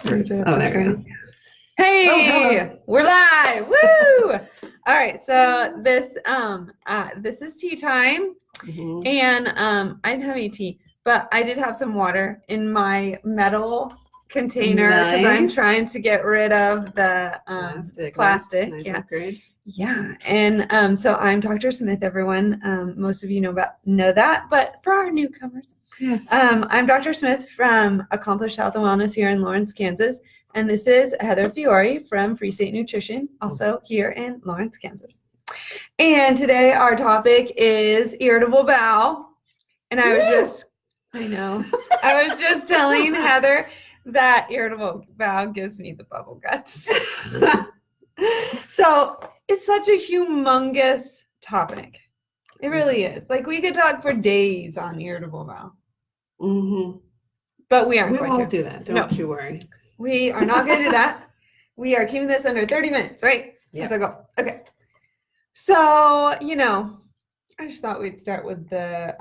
Oh, there we go. Hey, we're live. Woo! All right, so this is tea time, and I didn't have any tea, but I did have some water in my metal container because I'm trying to get rid of the plastic. Nice yeah. upgrade. Yeah, and so I'm Dr. Smith, everyone. Most of you know that, but for our newcomers, yes. I'm Dr. Smith from Accomplished Health and Wellness here in Lawrence, Kansas, and this is Heather Fiore from Free State Nutrition, also here in Lawrence, Kansas. And today our topic is irritable bowel, and I was just telling Heather that irritable bowel gives me the bubble guts. So it's such a humongous topic. It really is. Like, we could talk for days on irritable bowel. But we aren't going to. We won't do that. Don't you worry. We are not going to do that. We are keeping this under 30 minutes, right? Yeah. So go. Okay. So, I just thought we'd start with the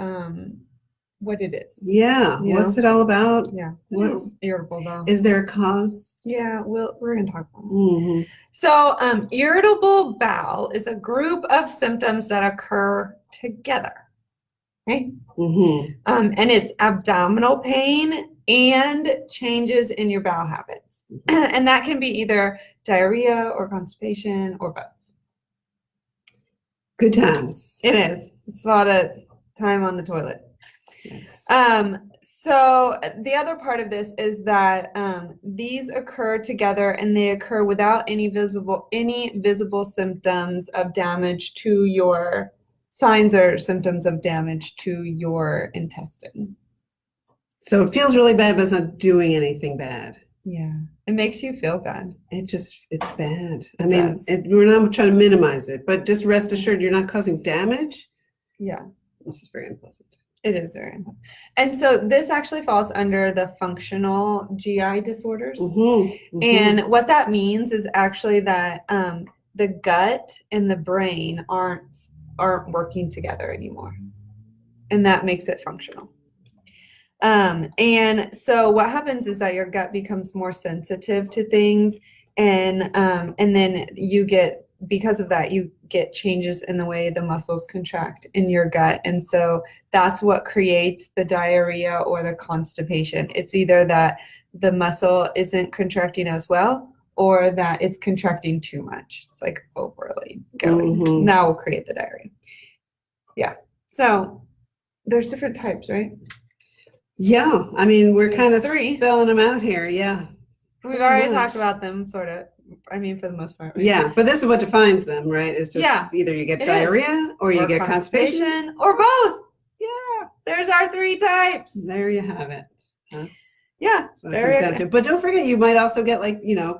what it is. Yeah. What's it all about? Yeah. What is irritable bowel? Is there a cause? Yeah, we're going to talk about it. So, irritable bowel is a group of symptoms that occur together. Okay? And it's abdominal pain and changes in your bowel habits. And that can be either diarrhea or constipation or both. Good times. It is. It's a lot of time on the toilet. Yes. So the other part of this is that these occur together, and they occur without any visible symptoms of damage to your signs or symptoms of damage to your intestine. So it feels really bad, but it's not doing anything bad. Yeah, it makes you feel bad. It's bad. We're not trying to minimize it, but just rest assured you're not causing damage. Yeah. Which is very unpleasant. It is very important. And so this actually falls under the functional GI disorders. And what that means is actually that the gut and the brain aren't working together anymore. And that makes it functional. And so what happens is that your gut becomes more sensitive to things, and then because of that, you get changes in the way the muscles contract in your gut. And so that's what creates the diarrhea or the constipation. It's either that the muscle isn't contracting as well, or that it's contracting too much. It's like overly going. That will create the diarrhea. Yeah. So there's different types, right? Yeah. I mean, we're kind of three. spelling them out here. Yeah. We've already talked about them, sort of. I mean, for the most part. Right? Yeah, but this is what defines them, right? It's just either you get diarrhea or you get constipation or both. Yeah, there's our three types. There you have it. That's what it comes down to. But don't forget, you might also get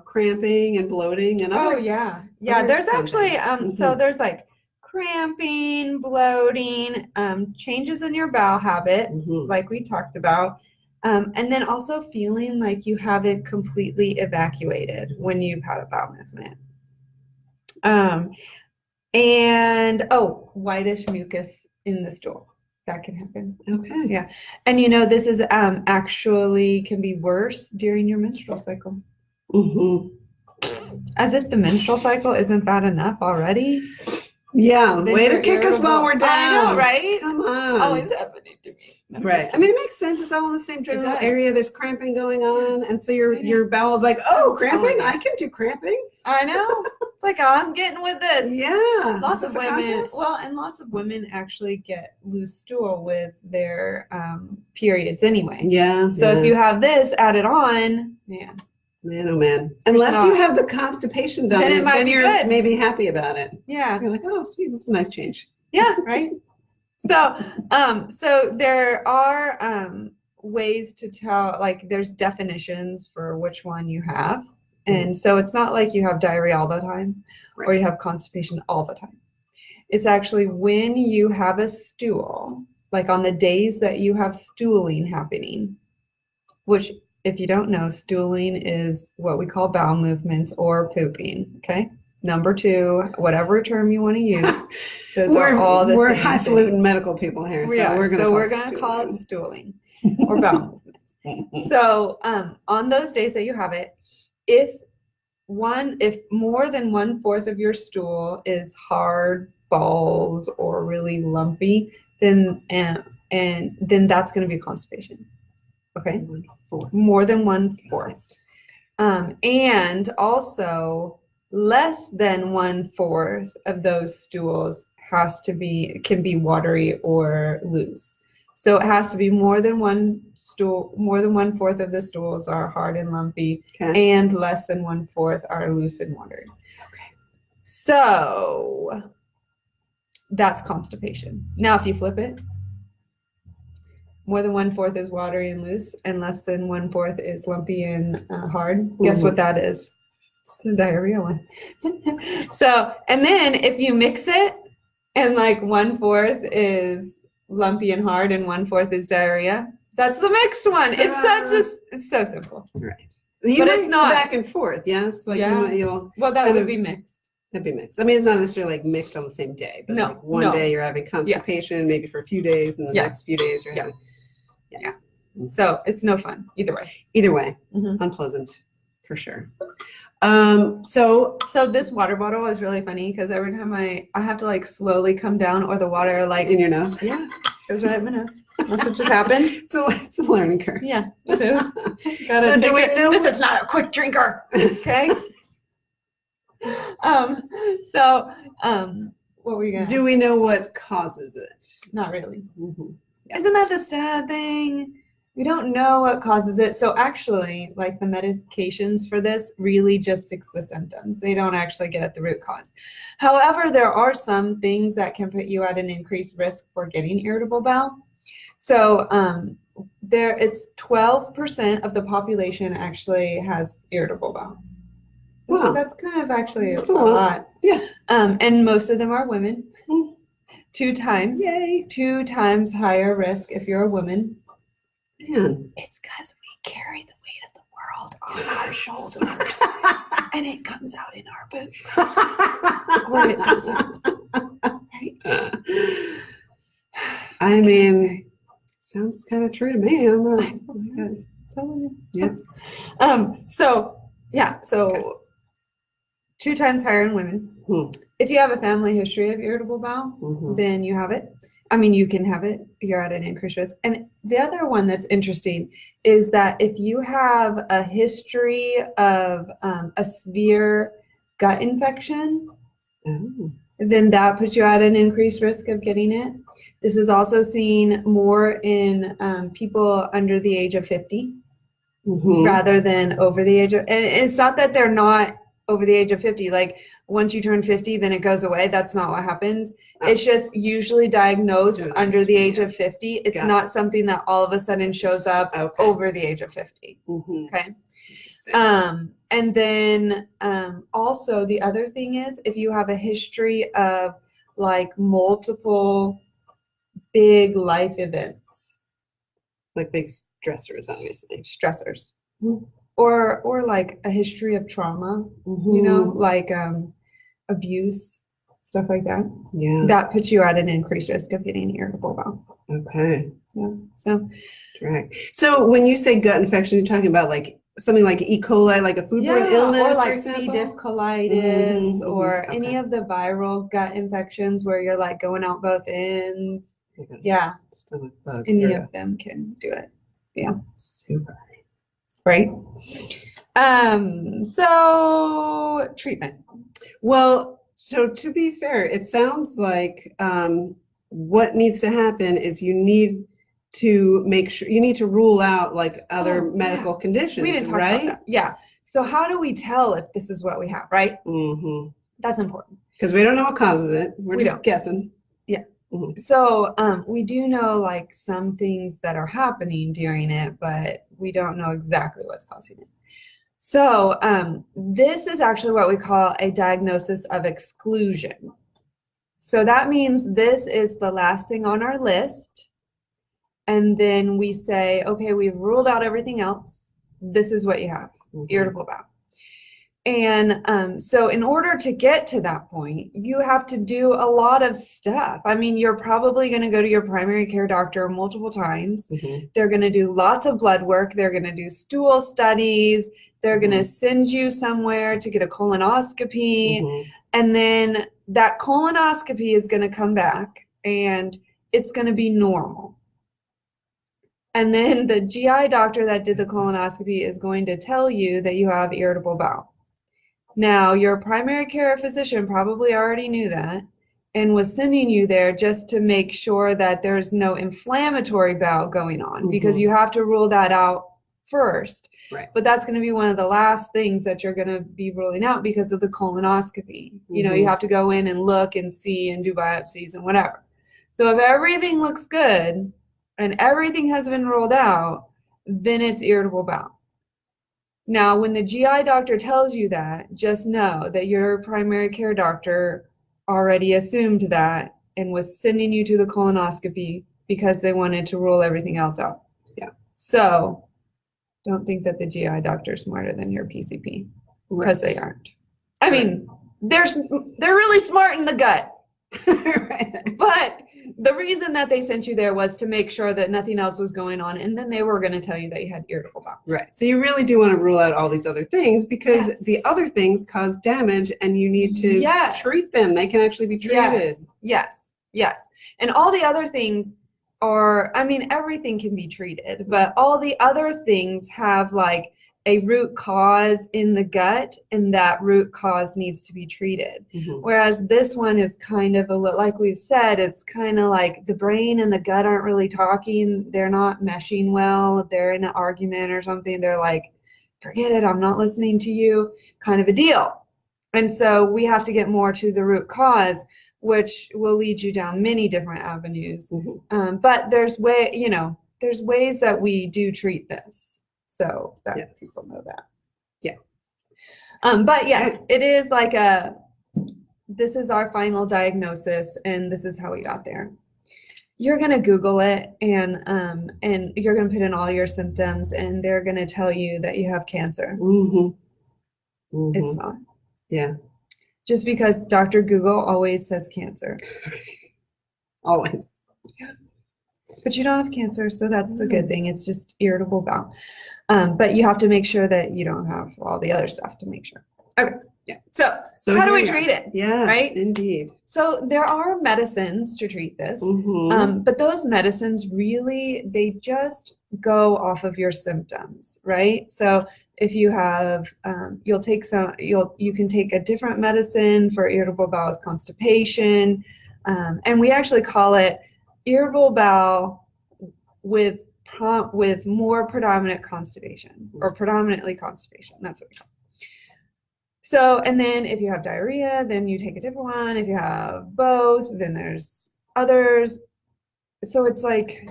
cramping and bloating and other. Oh yeah, yeah. There's actually so there's like cramping, bloating, changes in your bowel habits, like we talked about. And then also feeling like you haven't completely evacuated when you've had a bowel movement. And whitish mucus in the stool. That can happen. Okay. Yeah. And this is actually can be worse during your menstrual cycle. As if the menstrual cycle isn't bad enough already. Yeah, way to kick us while we're down. I know, right? Come on. Always happening to me. Right. I mean, it makes sense. It's all in the same general area. There's cramping going on. And so your bowel's like, cramping? I can do cramping. I know. It's like, I'm getting with this. Yeah. Lots of women. Well, and lots of women actually get loose stool with their periods anyway. Yeah. So if you have this added on, man, oh man. Unless you have the constipation done, then you're maybe happy about it. Yeah. You're like, oh, sweet, that's a nice change. Yeah, right. So there are ways to tell, like there's definitions for which one you have. And so it's not like you have diarrhea all the time or you have constipation all the time. It's actually when you have a stool, like on the days that you have stooling happening, which if you don't know, stooling is what we call bowel movements or pooping, okay? Number 2, whatever term you want to use, those are all the same. We're highfalutin medical people here, so we're going to call it stooling or bowel movements. So on those days that you have it, if more than 1/4 of your stool is hard balls or really lumpy, then and then that's going to be constipation. Okay, 1/4. more than 1/4, and also less than 1/4 of those stools can be watery or loose. So it has to be more than 1/4 of the stools are hard and lumpy, and less than 1/4 are loose and watery. Okay. So that's constipation. Now, if you flip it, more than 1/4 is watery and loose, and less than 1/4 is lumpy and hard. Guess what that is? It's the diarrhea one. So, and then if you mix it, and like 1/4 is lumpy and hard and 1/4 is diarrhea, that's the mixed one. It's so simple. Right. But it's not back and forth. Yes. Like you'll that would be mixed. That'd be mixed. I mean, it's not necessarily like mixed on the same day, but like one day you're having constipation, maybe for a few days, and the next few days you're having. Yeah. So it's no fun either way. Either way, unpleasant for sure. So this water bottle is really funny because every time I have to like slowly come down, or the water like in your nose. Yeah, goes right in my nose. That's what just happened. So it's a learning curve. Yeah, it is. So do we know this is not a quick drinker? Okay. What were you gonna? Do we know what causes it? Not really. Yeah. Isn't that the sad thing? We don't know what causes it. So actually, like the medications for this really just fix the symptoms. They don't actually get at the root cause. However, there are some things that can put you at an increased risk for getting irritable bowel. So it's 12% of the population actually has irritable bowel. Wow. That's kind of actually a lot. Yeah. And most of them are women. 2 times. Yay. 2 times higher risk if you're a woman. Man. It's because we carry the weight of the world on our shoulders. And it comes out in our boots. Or it doesn't. Right? I mean, sounds kind of true to me. I'm not telling you. Yes. So 2 times higher in women. If you have a family history of irritable bowel, then you have it. I mean, you can have it. You're at an increased risk. And the other one that's interesting is that if you have a history of a severe gut infection, then that puts you at an increased risk of getting it. This is also seen more in people under the age of 50 rather than over the age of, and it's not that they're not over the age of 50. Like once you turn 50, then it goes away. That's not what happens. It's just usually diagnosed under the age of 50. It's not something that all of a sudden shows up over the age of 50. Okay. And then also the other thing is if you have a history of like multiple big life events, like big stressors, obviously. Stressors. Or like a history of trauma, you know, like abuse, stuff like that. Yeah. That puts you at an increased risk of getting irritable bowel. Okay. Yeah. So. Right. So when you say gut infection, you're talking about like something like E. coli, like a foodborne illness, or like for example? C. diff colitis, or any of the viral gut infections where you're like going out both ends. Yeah. Stomach bug. Any of them can do it. Yeah. Super. Right. So treatment. Well, so to be fair, it sounds like what needs to happen is you need to make sure, you need to rule out like other medical conditions, we didn't talk right? about that. Yeah. So how do we tell if this is what we have, right? That's important. Because we don't know what causes it. We're just guessing. Yeah. So we do know like some things that are happening during it, but we don't know exactly what's causing it. So this is actually what we call a diagnosis of exclusion. So that means this is the last thing on our list. And then we say, okay, we've ruled out everything else. This is what you have, irritable bowel. And so in order to get to that point, you have to do a lot of stuff. I mean, you're probably going to go to your primary care doctor multiple times. Mm-hmm. They're going to do lots of blood work. They're going to do stool studies. They're going to send you somewhere to get a colonoscopy. Mm-hmm. And then that colonoscopy is going to come back and it's going to be normal. And then the GI doctor that did the colonoscopy is going to tell you that you have irritable bowel. Now, your primary care physician probably already knew that and was sending you there just to make sure that there's no inflammatory bowel going on, because you have to rule that out first. Right. But that's going to be one of the last things that you're going to be ruling out because of the colonoscopy. You know, you have to go in and look and see and do biopsies and whatever. So if everything looks good and everything has been ruled out, then it's irritable bowel. Now, when the GI doctor tells you that, just know that your primary care doctor already assumed that and was sending you to the colonoscopy because they wanted to rule everything else out. Yeah. So don't think that the GI doctor is smarter than your PCP, because they aren't. I mean, they're really smart in the gut. Right. But the reason that they sent you there was to make sure that nothing else was going on, and then they were going to tell you that you had irritable bowel. Right. So you really do want to rule out all these other things, because the other things cause damage and you need to treat them. They can actually be treated. Yes. And all the other things are, I mean, everything can be treated, but all the other things have like a root cause in the gut, and that root cause needs to be treated. Whereas this one is kind of like we've said, it's kind of like the brain and the gut aren't really talking. They're not meshing well. If they're in an argument or something, they're like, forget it, I'm not listening to you, kind of a deal. And so we have to get more to the root cause, which will lead you down many different avenues. But there's ways that we do treat this. So that people know that. Yeah. But yes, it is like this is our final diagnosis, and this is how we got there. You're going to Google it, and you're going to put in all your symptoms, and they're going to tell you that you have cancer. It's not. Yeah. Just because Dr. Google always says cancer. Always. But you don't have cancer, so that's a good thing. It's just irritable bowel. But you have to make sure that you don't have all the other stuff to make sure. Okay. Yeah. So how do we treat it? Yes, right? Indeed. So there are medicines to treat this. But those medicines really, they just go off of your symptoms, right? So if you have, you can take a different medicine for irritable bowel with constipation. And we actually call it irritable bowel with more predominant constipation, or predominantly constipation. That's what we call it. So, and then if you have diarrhea, then you take a different one. If you have both, then there's others. So it's like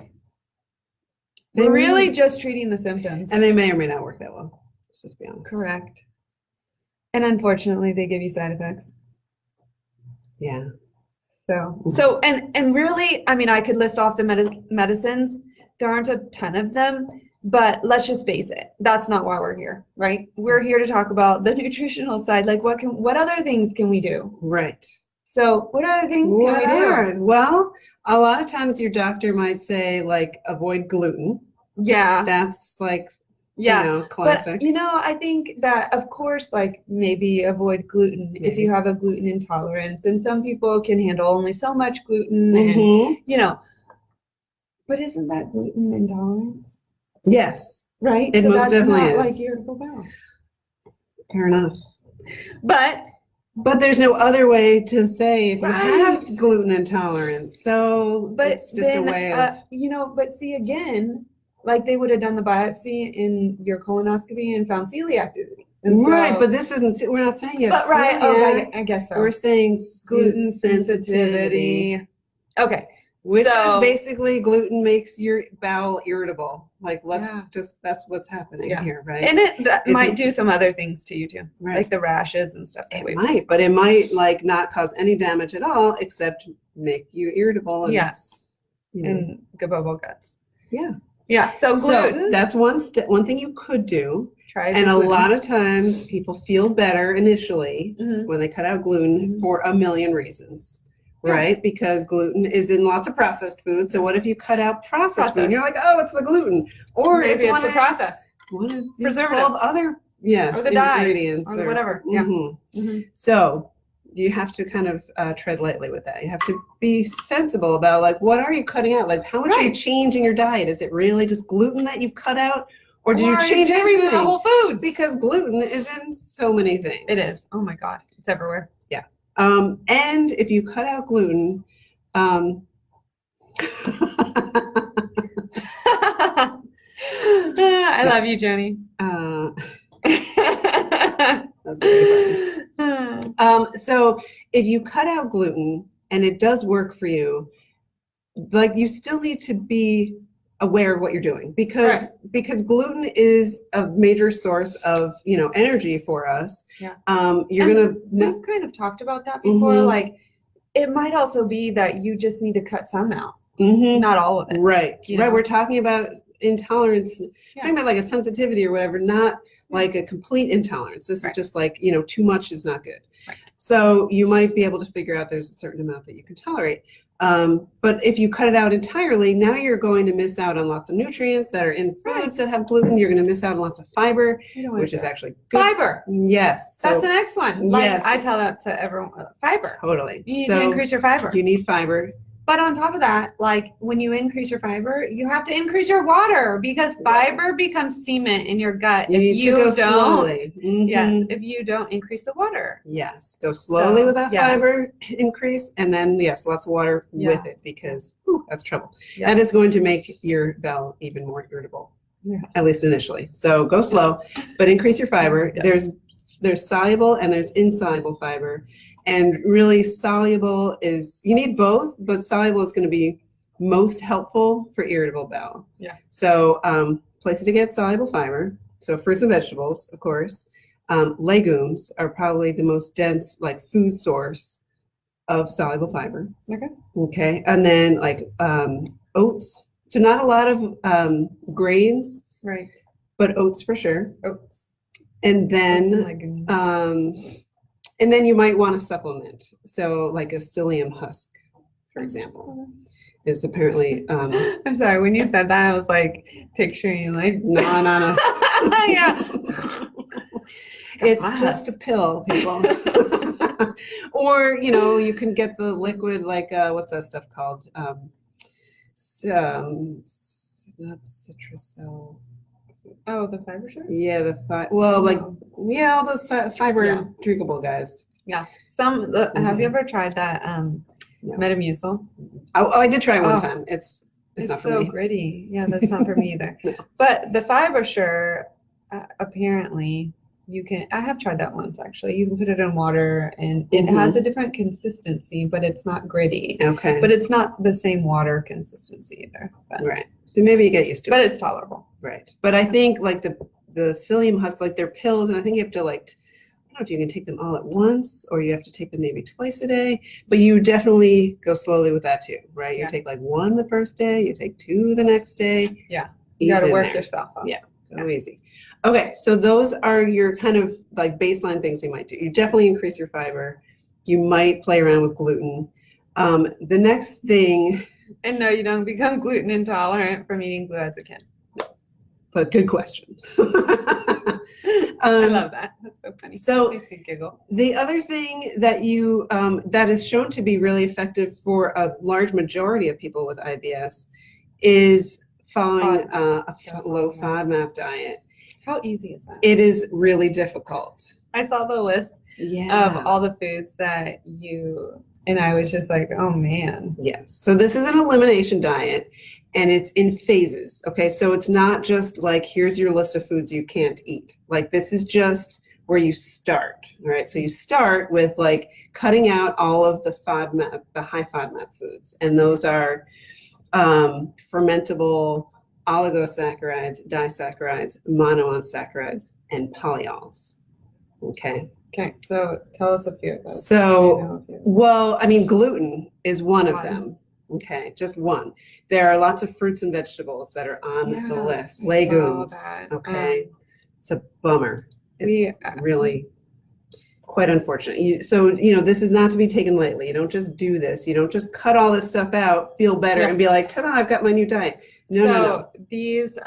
we're really just treating the symptoms. And they may or may not work that well. Let's just be honest. Correct. And unfortunately, they give you side effects. Yeah. So and really, I mean, I could list off the medicines. There aren't a ton of them, but let's just face it, that's not why we're here, right? We're here to talk about the nutritional side. Like, what other things can we do? Right. So what other things can we do? Well, a lot of times your doctor might say, like, avoid gluten. Yeah. That's like, classic. But, I think that, of course, like, maybe avoid gluten if you have a gluten intolerance. And some people can handle only so much gluten and, but isn't that gluten intolerance? Yes. Right? It most definitely is. Like irritable bowel. Fair enough. But there's no other way to say if you have gluten intolerance. So it's just a way of... but see, again, like they would have done the biopsy in your colonoscopy and found celiac disease. Right, but this isn't, we're not saying yes. But I guess so. We're saying gluten sensitivity. Okay. Which is basically gluten makes your bowel irritable. Like, that's what's happening here, right? And it might do some other things to you too, right. Like the rashes and stuff. It might, but it might like not cause any damage at all, except make you irritable. And, and gabobo guts. Yeah. Yeah. So gluten. That's one thing you could do. Try And a gluten. lot of times people feel better initially Mhm. when they cut out gluten for a million reasons, Yeah. right? Because gluten is in lots of processed food. So what if you cut out processed food and you're like, oh, it's the gluten. Or maybe it's the process. One of these Preservatives. 12 other Or the dye. ingredients. Or whatever. Yeah. So you have to kind of tread lightly with that. You have to be sensible about like, what are you cutting out? Like, how much are you changing your diet? Is it really just gluten that you've cut out? Or did you change everything? The whole foods? Because gluten is in so many things. It is. Oh my God. It's everywhere. Yeah. And if you cut out gluten, I love you, Joni. That's very funny. So if you cut out gluten and it does work for you, like you still need to be aware of what you're doing because gluten is a major source of energy for us. Yeah. We've kind of talked about that before. Like it might also be that you just need to cut some out, not all of it. Right. Right. We're talking about intolerance, talking about like a sensitivity or whatever, not like a complete intolerance. This is just like, too much is not good. Right. So you might be able to figure out there's a certain amount that you can tolerate. But if you cut it out entirely, now you're going to miss out on lots of nutrients that are in foods that have gluten. You're going to miss out on lots of fiber, which is actually good. Fiber. Yes. That's the next one. Like I tell that to everyone. Fiber. Totally. You need to increase your fiber. You need fiber. But on top of that, like when you increase your fiber, you have to increase your water because fiber becomes cement in your gut. You need to go slowly. Yes, if you don't increase the water. Yes, go slowly with that fiber increase, and then lots of water with it because that's trouble. Yeah. That is going to make your bowel even more irritable, at least initially. So go slow, but increase your fiber. There's soluble and there's insoluble fiber. And really soluble you need both, but soluble is going to be most helpful for irritable bowel. Yeah. So places to get soluble fiber. So fruits and vegetables, of course. Legumes are probably the most dense food source of soluble fiber. Okay. And then oats. So not a lot of grains. Right. But oats for sure. Oats. And then oats and legumes. And then you might want to supplement. So like a psyllium husk, for example, is apparently. I'm sorry, when you said that, I was like picturing No. Yeah. It's just a pill, people. Or, you can get the liquid, what's that stuff called? Not Citracel. Oh, the fiber sugar? Yeah, all those fiber drinkable guys. Yeah. Have you ever tried that Metamucil? Oh, I did try one time. It's not for me. So gritty. Yeah, that's not for me either. No. But the fiber sugar, apparently, I have tried that once actually. You can put it in water and it has a different consistency, but it's not gritty. Okay. But it's not the same water consistency either. Right. So maybe you get used to it. But it's tolerable. Right. But I think the psyllium husk, they're pills, and I think you have to I don't know if you can take them all at once or you have to take them maybe twice a day, but you definitely go slowly with that too, right? You take one the first day, you take two the next day. Yeah. You got to work yourself up. Yeah. Go easy. Okay, so those are your kind of baseline things you might do. You definitely increase your fiber. You might play around with gluten. The next thing. And no, you don't become gluten intolerant from eating glue as a kid. But good question. I love that. That's so funny. So makes me giggle. The other thing that that is shown to be really effective for a large majority of people with IBS is following a low FODMAP diet. How easy is that? It is really difficult. I saw the list of all the foods that and I was just like, oh man. Yes. So this is an elimination diet and it's in phases. Okay. So it's not just here's your list of foods you can't eat. This is just where you start. All right. So you start with cutting out all of the high FODMAP foods. And those are fermentable oligosaccharides, disaccharides, monounsaccharides, and polyols. Okay. Okay, so tell us a few of those. So, gluten is one of them, Okay, just one. There are lots of fruits and vegetables that are on the Yeah, list. I saw Legumes. that. Okay, it's a bummer. We It's really quite unfortunate. This is not to be taken lightly. You don't just do this. You don't just cut all this stuff out, feel better, Yeah. and be like, ta-da, I've got my new diet. No. These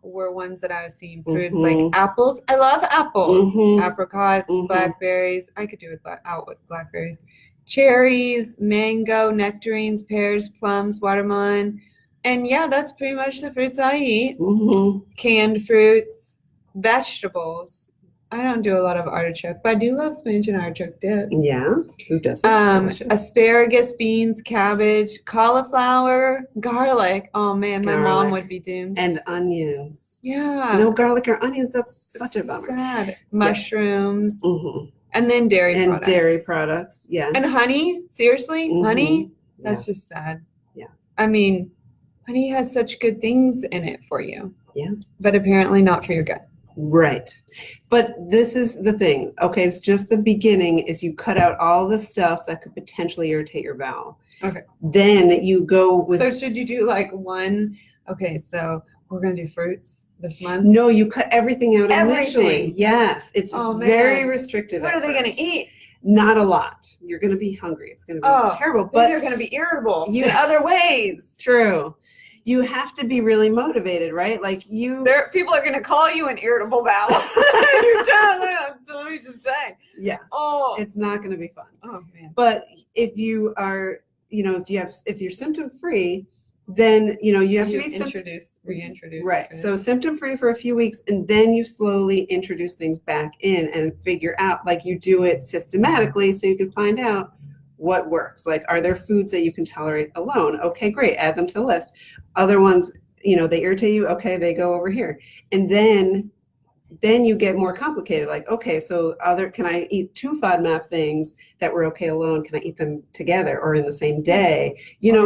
were ones that I was seeing. Fruits Mhm. like apples. I love apples. Mhm. Apricots, Mhm. blackberries. I could do out with blackberries. Cherries, mango, nectarines, pears, plums, watermelon. And yeah, that's pretty much the fruits I eat. Mhm. Canned fruits, vegetables. I don't do a lot of artichoke, but I do love spinach and artichoke dip. Yeah, who doesn't? Delicious. Asparagus, beans, cabbage, cauliflower, garlic. Oh man, my mom would be doomed. And onions. Yeah. No garlic or onions, that's such a bummer. Sad. Mushrooms. Mhm. And then dairy And products. dairy products, yes. And honey, seriously? Mhm. Honey? Yeah. That's just sad. Yeah. I mean, honey has such good things in it for you. Yeah. But apparently not for your gut. Right. But this is the thing. Okay, it's just the beginning is you cut out all the stuff that could potentially irritate your bowel. Okay. Then you go with So should you do like one? Okay, so we're gonna do fruits this month. No, you cut everything out initially. Everything. Yes. It's very restrictive. What are they gonna eat? Not a lot. You're gonna be hungry. It's gonna be terrible. But But you're gonna be irritable in other ways. True. You have to be really motivated, right? Like People are gonna call you an irritable bowel. Let me just say. Yes. Oh, it's not gonna be fun. Oh man. But if you are, if you're symptom free, then you have to be reintroduce. Right. So symptom free for a few weeks, and then you slowly introduce things back in and figure out, like you do it systematically, so you can find out what works. Like, are there foods that you can tolerate alone? Okay, great. Add them to the list. Other ones, they irritate you. Okay, they go over here. And then you get more complicated. Like, okay, so can I eat 2 FODMAP things that were okay alone? Can I eat them together or in the same day?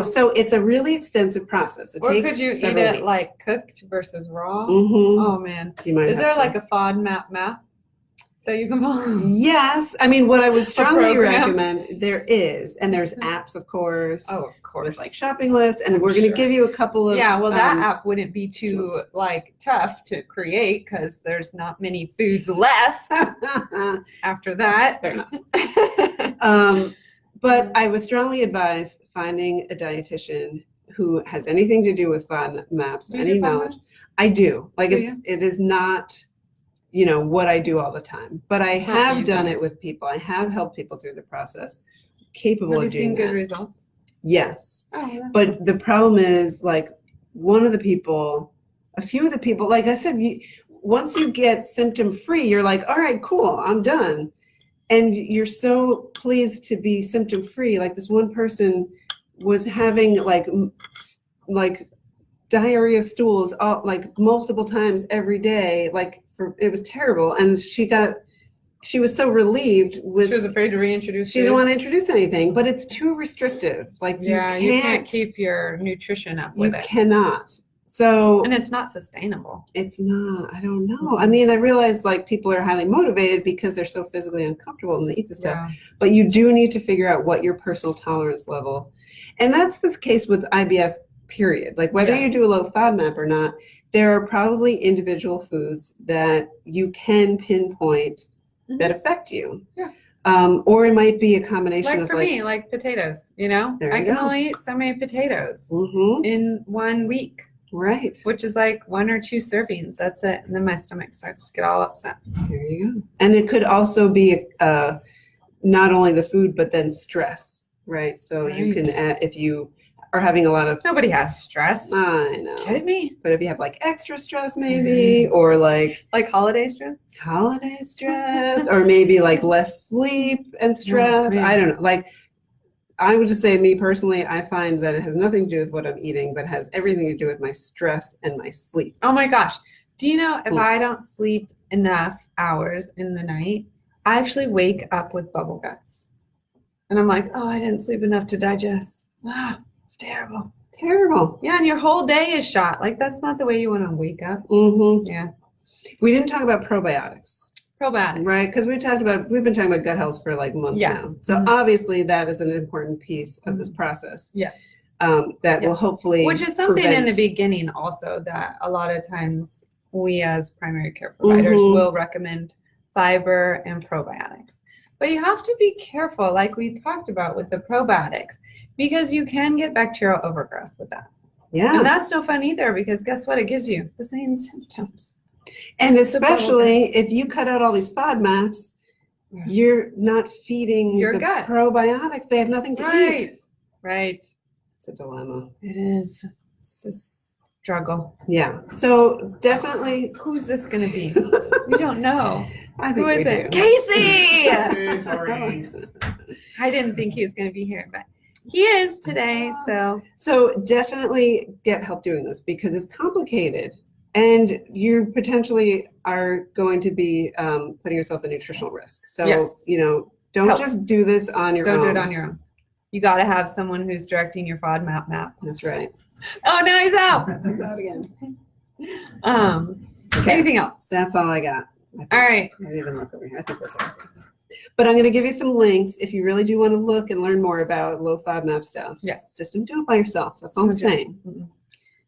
So it's a really extensive process. It takes could you eat several it weeks. like cooked versus raw? Mm-hmm. Oh man. Is there like a FODMAP map that you can follow? Yes. I mean, what I would strongly recommend, there is, and there's apps, of course. Oh, of course. With like shopping lists, and we're going to give you a couple of. Yeah, well, that app wouldn't be too tough to create because there's not many foods left after that. Fair enough. But I would strongly advise finding a dietitian who has anything to do with FODMAPs, any knowledge. I do. Like it is not what I do all the time, but I have done it with people. I have helped people through the process, capable of doing that. Have you seen good results? Yes. Oh, but the problem is, like, a few of the people, like I said, once you get symptom free, you're like, all right, cool, I'm done. And you're so pleased to be symptom free. Like this one person was having like diarrhea stools like multiple times every day. It was terrible. And she was so relieved she was afraid to reintroduce. She didn't want to introduce anything, but it's too restrictive. Like you can't keep your nutrition up with it. You cannot. So and it's not sustainable. It's not. I don't know. I mean, I realize like people are highly motivated because they're so physically uncomfortable and they eat the stuff. Yeah. But you do need to figure out what your personal tolerance level. And that's the case with IBS, period. Like whether you do a low FODMAP or not, there are probably individual foods that you can pinpoint that affect you. Yeah. Or it might be a combination of for me, like potatoes, I can only eat so many potatoes in 1 week. Right. Which is like 1 or 2 servings. That's it. And then my stomach starts to get all upset. There you go. And it could also be not only the food, but then stress, right? So you can add, if you are having a lot of... Nobody has stress. I know. Kidding me? But if you have like extra stress maybe, or like... Like holiday stress? Holiday stress, or maybe like less sleep and stress. I don't know. Like, I would just say, me personally, I find that it has nothing to do with what I'm eating, but has everything to do with my stress and my sleep. Oh my gosh. Do you know if I don't sleep enough hours in the night, I actually wake up with bubble guts. And I'm like, oh, I didn't sleep enough to digest. Wow, it's terrible. Terrible. Yeah, and your whole day is shot. Like, that's not the way you want to wake up. Mm-hmm. Yeah. We didn't talk about probiotics. Probiotics. Right, because we've been talking about gut health for like months now. So obviously that is an important piece of this process. Yes. that will Yes. hopefully Which is something in the prevent. beginning also that a lot of times we as primary care providers Mhm. will recommend fiber and probiotics. But you have to be careful, like we talked about with the probiotics, because you can get bacterial overgrowth with that. And Yeah, that's no fun either, because guess what? It gives you the same symptoms. and bubble especially guts. if you cut out all these FODMAPs, Yeah. you're not feeding Your the gut. probiotics. They have nothing to Right. eat. Right. It's a dilemma. It is. It's a struggle. Yeah. So definitely. Who's this going to be? We don't know. I think Who we is it? do. Casey! Hey, sorry. I didn't think he was going to be here, but he is today. So definitely get help doing this because it's complicated, and you potentially are going to be putting yourself at nutritional risk. So Yes. don't Help. just do this on your Don't own. do it on your own. You got to have someone who's directing your FODMAP map. That's right. Oh, now he's out. That's out again. Okay. Anything else? That's all I got. I think. All right. I didn't even look over here. I think that's everything. But I'm going to give you some links if you really do want to look and learn more about low FODMAP stuff. Yes. Just don't do it by yourself. That's all I'm Okay. saying.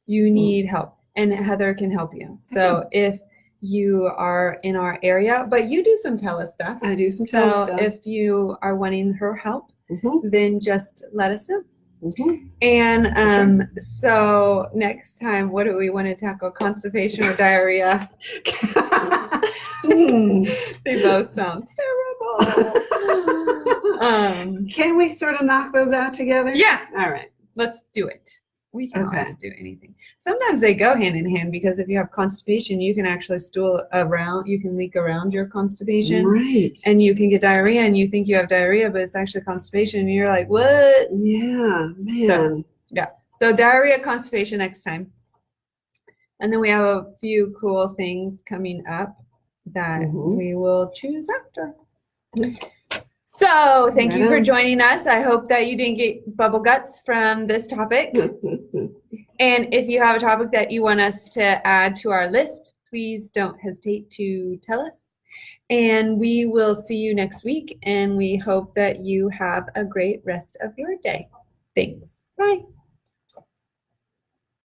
You need help, and Heather can help you. So if you are in our area, but you do some tele stuff. I do some So tele stuff. if you are wanting her help, Mhm, then just let us know. mhm. And so next time, what do we want to tackle? Constipation or diarrhea? Hmm. They both sound terrible. Can we sort of knock those out together? Yeah, All right. let's do it. We can Okay. always do anything. Sometimes they go hand in hand because if you have constipation, you can actually stool around, you can leak around your constipation. Right. And you can get diarrhea and you think you have diarrhea, but it's actually constipation. And you're like, what? Yeah, man. So diarrhea, constipation next time. And then we have a few cool things coming up that Mhm. we will choose after. So thank you Right for on. joining us. I hope that you didn't get bubble guts from this topic. And if you have a topic that you want us to add to our list, please don't hesitate to tell us. And we will see you next week. And we hope that you have a great rest of your day. Thanks. Bye.